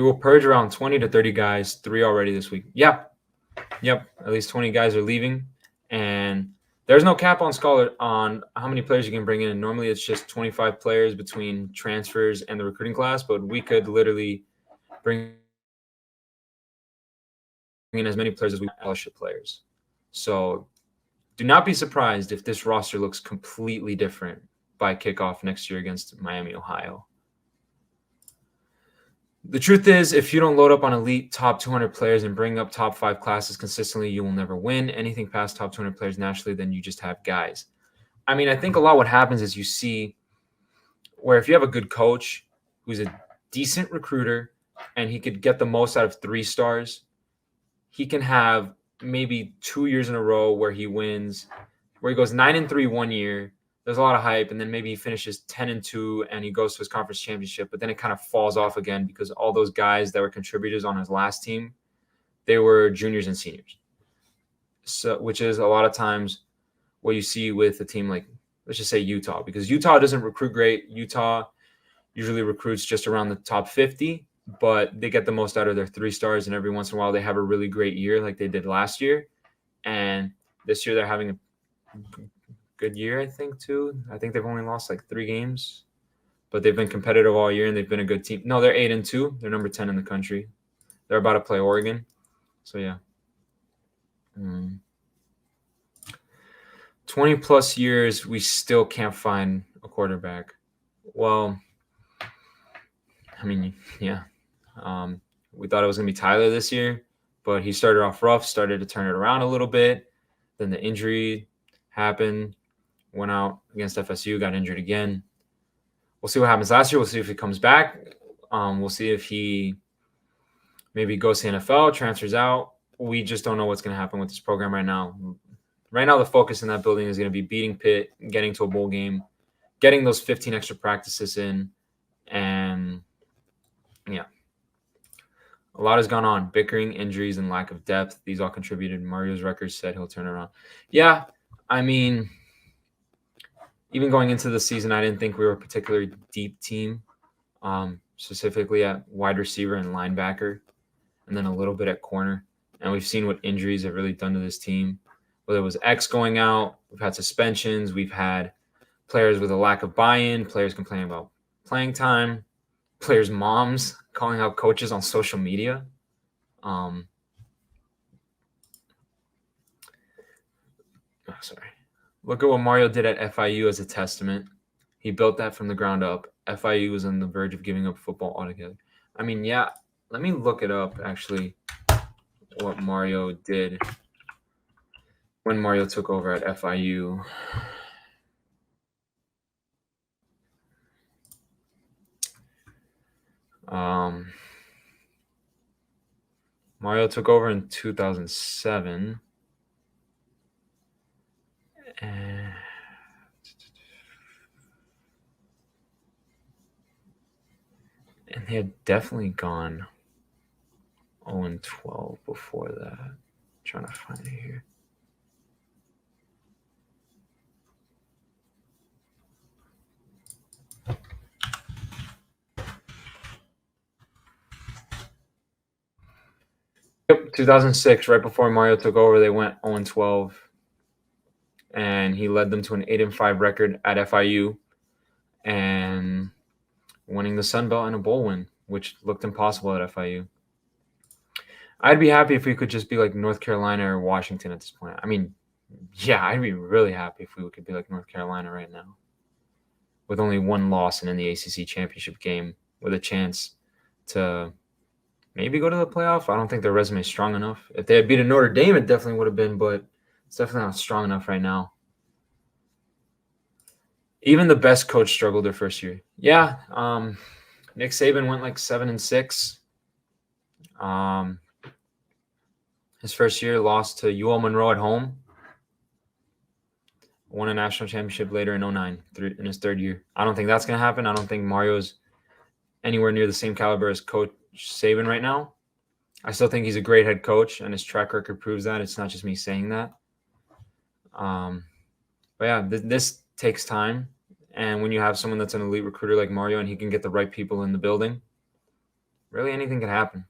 will purge around 20 to 30 guys, 3 already this week. Yep. At least 20 guys are leaving. And there's no cap on how many players you can bring in. Normally it's just 25 players between transfers and the recruiting class, but we could literally bring in as many players as we want, scholarship players. So do not be surprised if this roster looks completely different by kickoff next year against Miami, Ohio. The truth is, if you don't load up on elite top 200 players and bring up top 5 classes consistently, you will never win. Anything past top 200 players naturally, then you just have guys. I mean, I think a lot what happens is you see where if you have a good coach who's a decent recruiter and he could get the most out of 3 stars, he can have maybe 2 years in a row where he wins, where he goes 9-3 one year. There's a lot of hype, and then maybe he finishes 10-2 and he goes to his conference championship, but then it kind of falls off again because all those guys that were contributors on his last team, they were juniors and seniors. So, which is a lot of times what you see with a team like, let's just say Utah, because Utah doesn't recruit great. Utah usually recruits just around the top 50, but they get the most out of their 3 stars, and every once in a while they have a really great year like they did last year. And this year they're having a good year, I think, too. I think they've only lost like 3 games, but they've been competitive all year and they've been a good team. No, they're 8-2. They're number 10 in the country. They're about to play Oregon. So, yeah. 20 plus years, we still can't find a quarterback. Well, I mean, yeah. We thought it was going to be Tyler this year, but he started off rough, started to turn it around a little bit. Then the injury happened, went out against FSU, got injured again. We'll see what happens last year. We'll see if he comes back. We'll see if he maybe goes to NFL, transfers out. We just don't know what's going to happen with this program right now. Right now, the focus in that building is going to be beating Pitt, getting to a bowl game, getting those 15 extra practices in, and yeah. A lot has gone on. Bickering, injuries, and lack of depth. These all contributed. Mario's records said he'll turn around. Yeah, I mean, even going into the season, I didn't think we were a particularly deep team, specifically at wide receiver and linebacker, and then a little bit at corner. And we've seen what injuries have really done to this team. Whether it was X going out, we've had suspensions, we've had players with a lack of buy-in, players complaining about playing time, players' moms calling out coaches on social media. Look at what Mario did at FIU as a testament. He built that from the ground up. FIU was on the verge of giving up football altogether. I mean, yeah, let me look it up, actually, what Mario did when Mario took over at FIU. Mario took over in 2007. And they had definitely gone 0-12 before that. I'm trying to find it here. Yep, 2006, right before Mario took over, they went 0-12. And he led them to an 8-5 record at FIU and winning the Sun Belt and a bowl win, which looked impossible at FIU. I'd be happy if we could just be like North Carolina or Washington at this point. I mean, yeah, I'd be really happy if we could be like North Carolina right now with only 1 loss and in the ACC championship game with a chance to maybe go to the playoff. I don't think their resume is strong enough. If they had beaten Notre Dame, it definitely would have been, but it's definitely not strong enough right now. Even the best coach struggled their first year. Yeah, Nick Saban went like 7-6. His first year lost to UL Monroe at home. Won a national championship later in 2009 in his 3rd year. I don't think that's going to happen. I don't think Mario's anywhere near the same caliber as Coach Saban right now. I still think he's a great head coach, and his track record proves that. It's not just me saying that. But yeah, this takes time. And when you have someone that's an elite recruiter like Mario and he can get the right people in the building, really anything can happen.